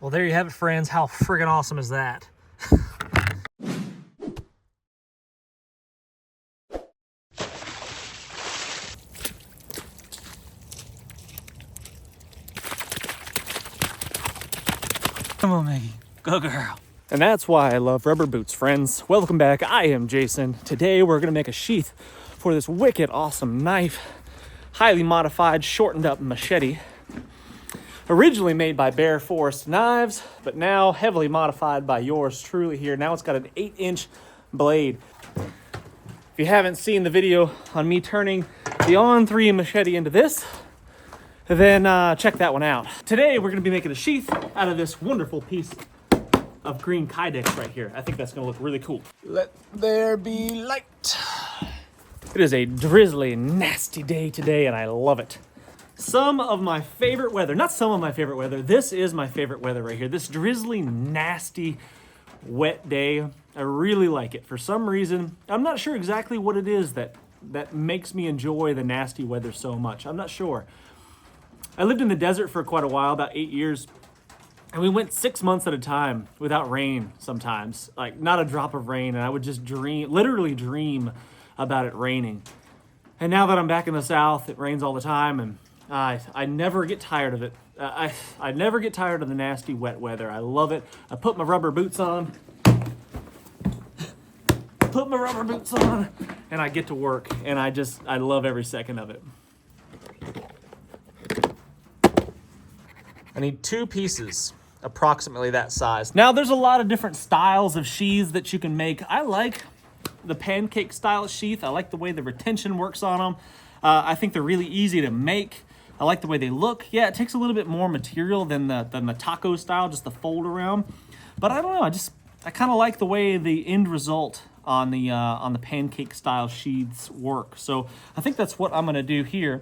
Well, there you have it, friends. How friggin' awesome is that? Come on, Maggie. Go, girl. And that's why I love rubber boots, friends. Welcome back. I am Jason. Today, we're gonna make a sheath for this wicked awesome knife. Highly modified, shortened up machete. Originally made by Bear Forest Knives, but now heavily modified by yours truly here. Now it's got an 8-inch blade. If you haven't seen the video on me turning the On3 Machete into this, then check that one out. Today, we're gonna be making a sheath out of this wonderful piece of green Kydex right here. I think that's gonna look really cool. Let there be light. It is a drizzly, nasty day today, and I love it. Some of my favorite weather, not some of my favorite weather, this is my favorite weather right here. This drizzly, nasty, wet day. I really like it. For some reason, I'm not sure exactly what it is that makes me enjoy the nasty weather so much. I'm not sure. I lived in the desert for quite a while, about 8 years, and we went 6 months at a time without rain sometimes, like not a drop of rain, and I would just literally dream about it raining. And now that I'm back in the South, it rains all the time, and I never get tired of it. I never get tired of the nasty wet weather. I love it. I put my rubber boots on, and I get to work, and I love every second of it. I need 2 pieces, approximately that size. Now, there's a lot of different styles of sheaths that you can make. I like the pancake style sheath. I like the way the retention works on them. I think they're really easy to make. I like the way they look. Yeah, it takes a little bit more material than the taco style, just the fold around. But I don't know, I kind of like the way the end result on the pancake style sheaths work. So I think that's what I'm gonna do here.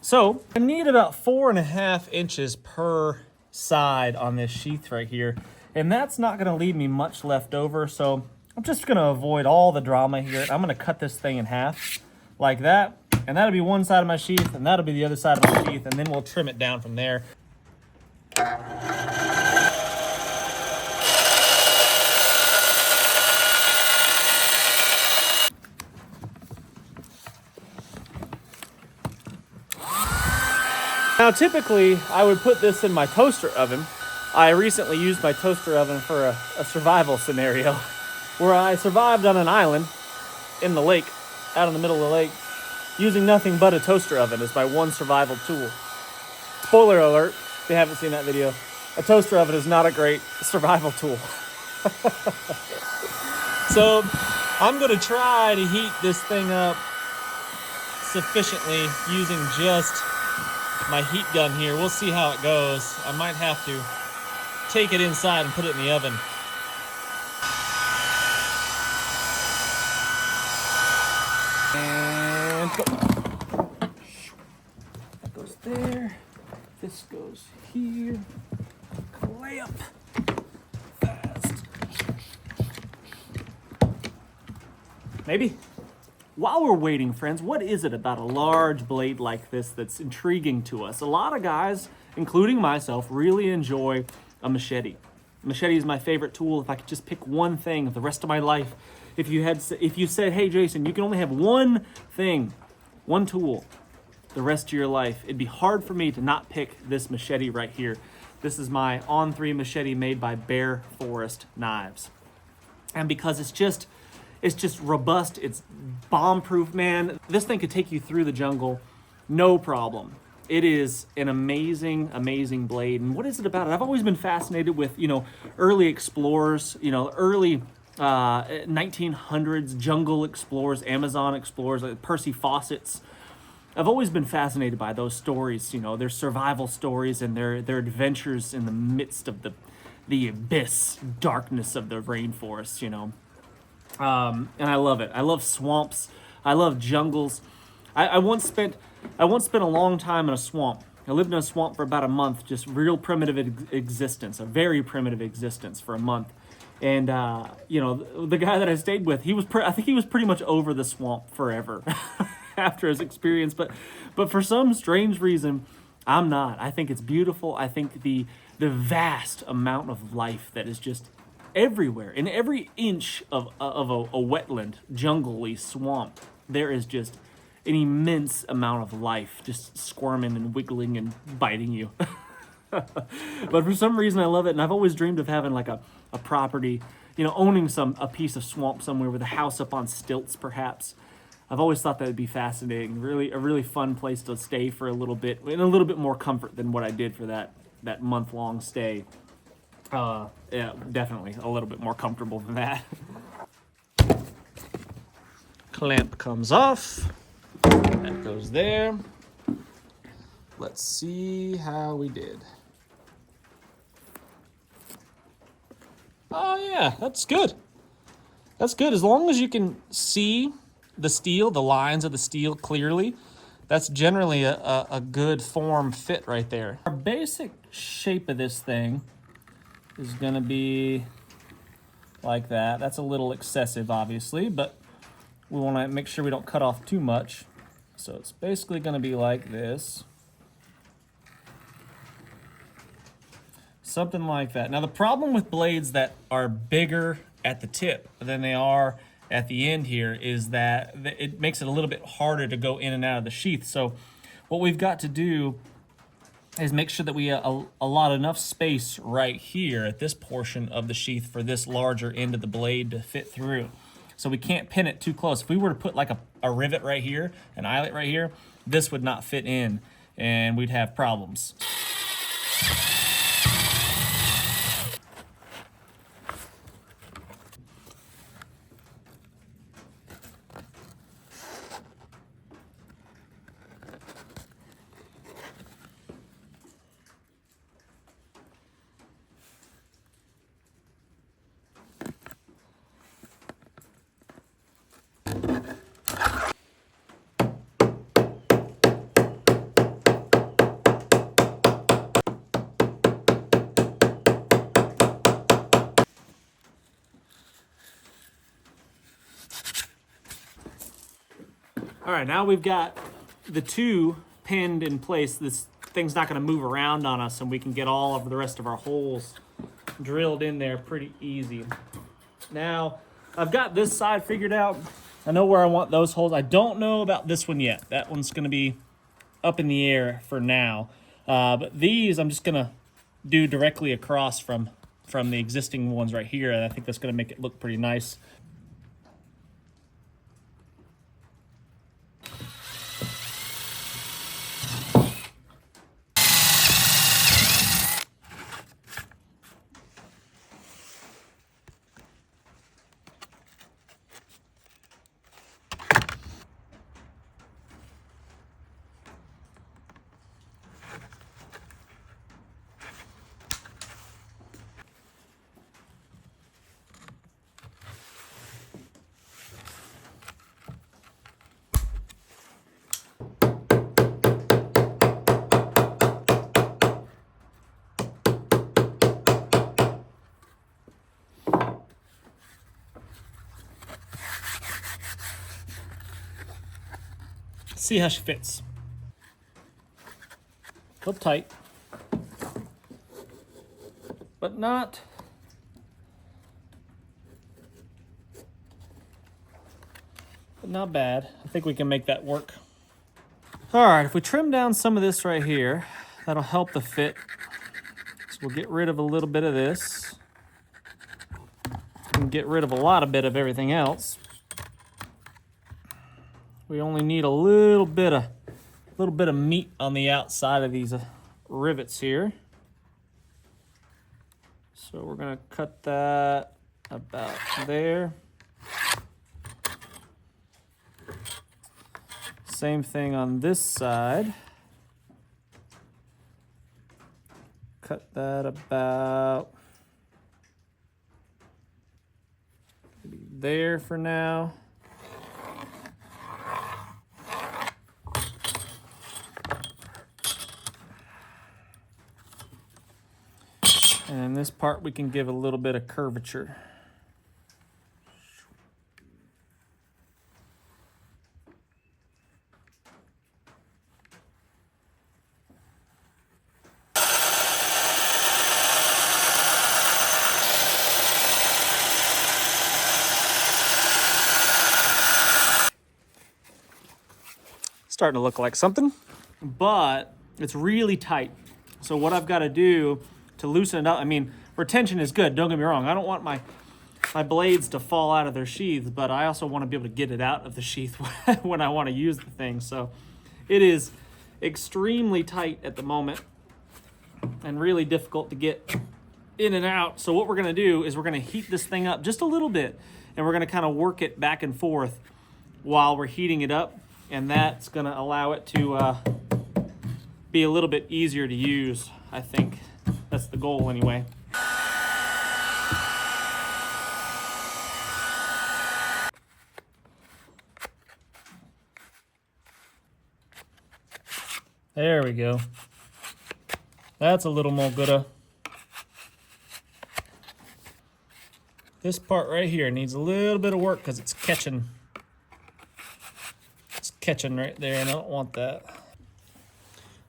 So I need about 4.5 inches per side on this sheath right here. And that's not gonna leave me much left over. So I'm just gonna avoid all the drama here. I'm gonna cut this thing in half like that. And that'll be one side of my sheath, and that'll be the other side of my sheath. And then we'll trim it down from there. Now, typically, I would put this in my toaster oven. I recently used my toaster oven for a survival scenario where I survived on an island in the lake, out in the middle of the lake, using nothing but a toaster oven as my one survival tool. Spoiler alert, if you haven't seen that video, a toaster oven is not a great survival tool. So I'm gonna try to heat this thing up sufficiently using just my heat gun here. We'll see how it goes. I might have to take it inside and put it in the oven. And go. That goes there. This goes here. Clamp. Fast. Maybe. While we're waiting, friends, what is it about a large blade like this that's intriguing to us? A lot of guys, including myself, really enjoy a machete. Machete is my favorite tool. If I could just pick one thing the rest of my life, if you said, hey, Jason, you can only have one thing, one tool, the rest of your life, it'd be hard for me to not pick this machete right here. This is my On3 Machete made by Bear Forest Knives. And because it's just robust, it's bomb-proof, man. This thing could take you through the jungle, no problem. It is an amazing, amazing blade. And what is it about it? I've always been fascinated with, early explorers, early 1900s jungle explorers, Amazon explorers, like Percy Fawcett's. I've always been fascinated by those stories, their survival stories and their adventures in the midst of the abyss, darkness of the rainforest, And I love it. I love swamps. I love jungles. I once spent a long time in a swamp. I lived in a swamp for about a month, just real primitive existence, a very primitive existence for a month. And the guy that I stayed with, I think he was pretty much over the swamp forever after his experience. But for some strange reason, I'm not. I think it's beautiful. I think the the vast amount of life that is just everywhere. In every inch of a wetland, jungle-y swamp, there is just an immense amount of life just squirming and wiggling and biting you. But for some reason I love it, and I've always dreamed of having like a property, you know, owning a piece of swamp somewhere with a house up on stilts perhaps. I've always thought that would be fascinating. Really, a really fun place to stay for a little bit, and a little bit more comfort than what I did for that month-long stay. Yeah, definitely a little bit more comfortable than that. Clamp comes off. That goes there. Let's see how we did. Oh yeah, that's good. That's good. As long as you can see the steel, the lines of the steel clearly, that's generally a good form fit right there. Our basic shape of this thing is gonna be like that. That's a little excessive, obviously, but we wanna make sure we don't cut off too much. So it's basically gonna be like this. Something like that. Now the problem with blades that are bigger at the tip than they are at the end here is that it makes it a little bit harder to go in and out of the sheath. So what we've got to do is make sure that we allot enough space right here at this portion of the sheath for this larger end of the blade to fit through. So we can't pin it too close. If we were to put like a rivet right here, an eyelet right here, this would not fit in and we'd have problems. All right, now we've got the two pinned in place. This thing's not gonna move around on us, and we can get all of the rest of our holes drilled in there pretty easy. Now, I've got this side figured out. I know where I want those holes. I don't know about this one yet. That one's gonna be up in the air for now. But these I'm just gonna do directly across from the existing ones right here, and I think that's gonna make it look pretty nice. See how she fits. A little tight, but not bad. I think we can make that work. All right, if we trim down some of this right here, that'll help the fit. So we'll get rid of a little bit of this and get rid of a lot of everything else. We only need a little bit of meat on the outside of these rivets here. So we're gonna cut that about there. Same thing on this side. Cut that about maybe there for now. And this part we can give a little bit of curvature. starting to look like something, but it's really tight. So what I've got to do to loosen it up, I mean, retention is good, don't get me wrong. I don't want my blades to fall out of their sheaths, but I also want to be able to get it out of the sheath when I want to use the thing. So it is extremely tight at the moment and really difficult to get in and out. So what we're going to do is we're going to heat this thing up just a little bit, and we're going to kind of work it back and forth while we're heating it up, and that's going to allow it to be a little bit easier to use. I think that's the goal anyway. There we go. That's a little more gooder. This part right here needs a little bit of work because it's catching. It's catching right there, and I don't want that.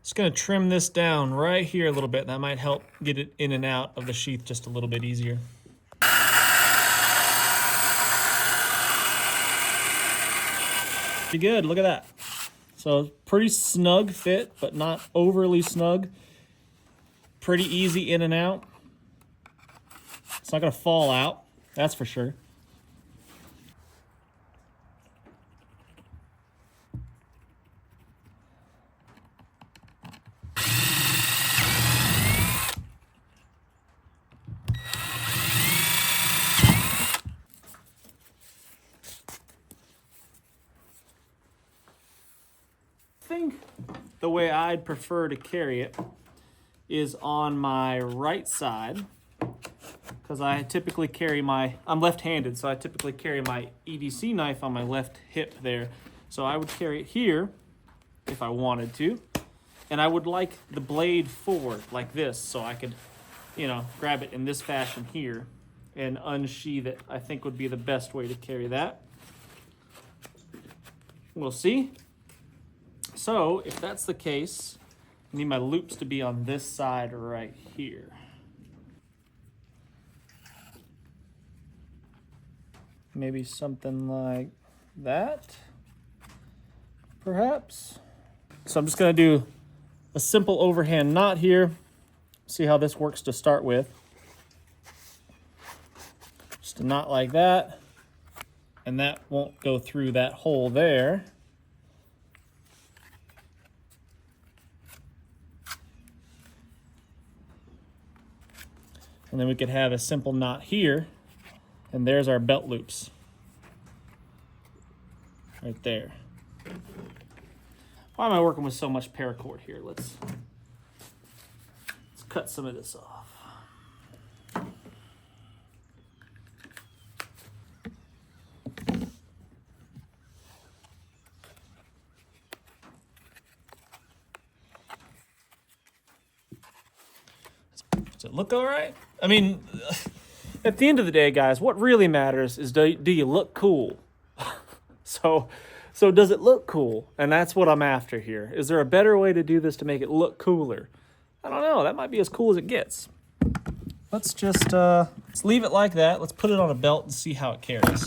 Just gonna trim this down right here a little bit. That might help get it in and out of the sheath just a little bit easier. Pretty good, look at that. So pretty snug fit, but not overly snug. Pretty easy in and out. It's not gonna fall out, that's for sure. I think the way I'd prefer to carry it is on my right side, because I typically carry I'm left-handed, so I typically carry my EDC knife on my left hip there. So I would carry it here if I wanted to, and I would like the blade forward like this, so I could, you know, grab it in this fashion here and unsheath it. I think would be the best way to carry that. We'll see. So if that's the case, I need my loops to be on this side right here. Maybe something like that, perhaps. So I'm just gonna do a simple overhand knot here. See how this works to start with. Just a knot like that, and that won't go through that hole there. And then we could have a simple knot here, and there's our belt loops. Right there. Why am I working with so much paracord here? Let's cut some of this off. Does it look all right? I mean, at the end of the day, guys, what really matters is do you look cool? So does it look cool? And that's what I'm after here. Is there a better way to do this to make it look cooler? I don't know. That might be as cool as it gets. Let's just let's leave it like that. Let's put it on a belt and see how it carries.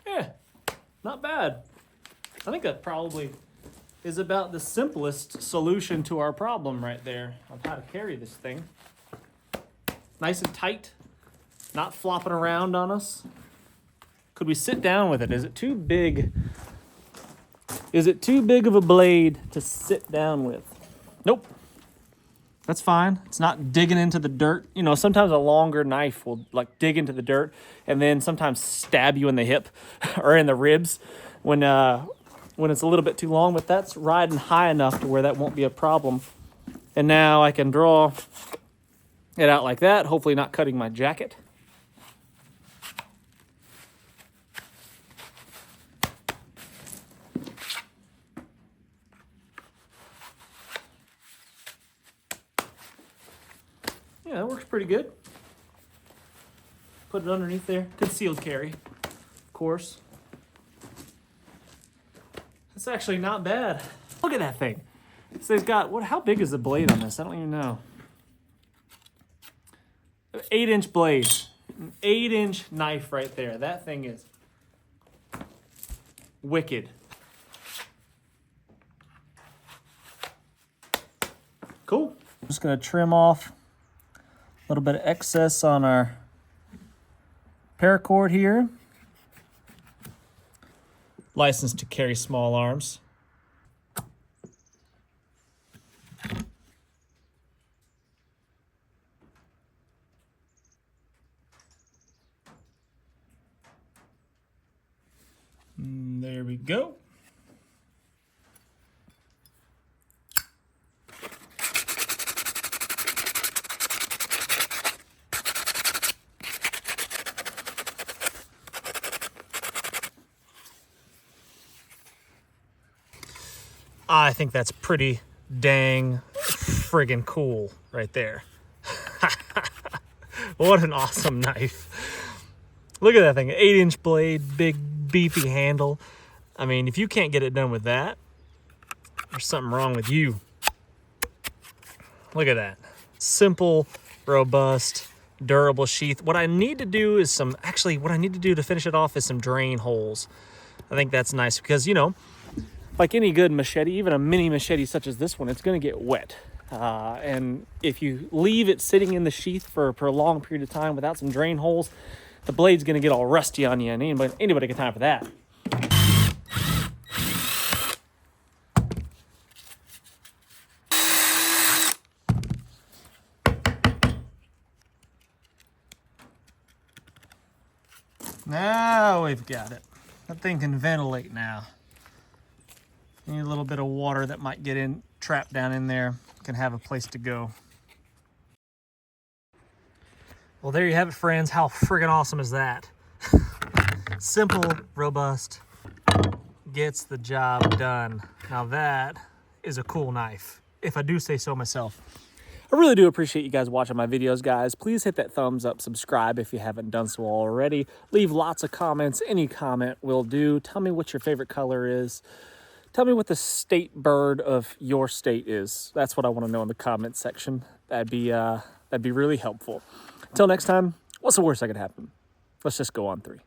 Yeah, not bad. I think that probably is about the simplest solution to our problem right there of how to carry this thing. Nice and tight, not flopping around on us. Could we sit down with it? Is it too big? Is it too big of a blade to sit down with? Nope. That's fine. It's not digging into the dirt. You know, sometimes a longer knife will like dig into the dirt and then sometimes stab you in the hip or in the ribs when it's a little bit too long, but that's riding high enough to where that won't be a problem. And now I can draw it out like that, hopefully not cutting my jacket. Yeah, that works pretty good. Put it underneath there. Concealed carry, of course. It's actually not bad. Look at that thing. So it's got, how big is the blade on this? I don't even know. 8-inch blade. An 8-inch knife right there. That thing is Wicked. Cool. I'm just gonna trim off a little bit of excess on our paracord here. Licensed to carry small arms. There we go. I think that's pretty dang friggin' cool right there. What an awesome knife. Look at that thing, 8-inch blade, big beefy handle. I mean, if you can't get it done with that, there's something wrong with you. Look at that. Simple, robust, durable sheath. What I need to do is what I need to do to finish it off is some drain holes. I think that's nice because, you know, like any good machete, even a mini machete such as this one, it's gonna get wet. And if you leave it sitting in the sheath for a prolonged period of time without some drain holes, the blade's gonna get all rusty on you, and anybody got time for that. Now we've got it. That thing can ventilate now. Need a little bit of water that might get trapped down in there, can have a place to go. Well, there you have it, friends. How friggin' awesome is that? Simple, robust, gets the job done. Now that is a cool knife, if I do say so myself. I really do appreciate you guys watching my videos, guys. Please hit that thumbs up, subscribe if you haven't done so already. Leave lots of comments. Any comment will do. Tell me what your favorite color is. Tell me what the state bird of your state is. That's what I want to know in the comment section. That'd be really helpful. Until next time, what's the worst that could happen? Let's just go on 3.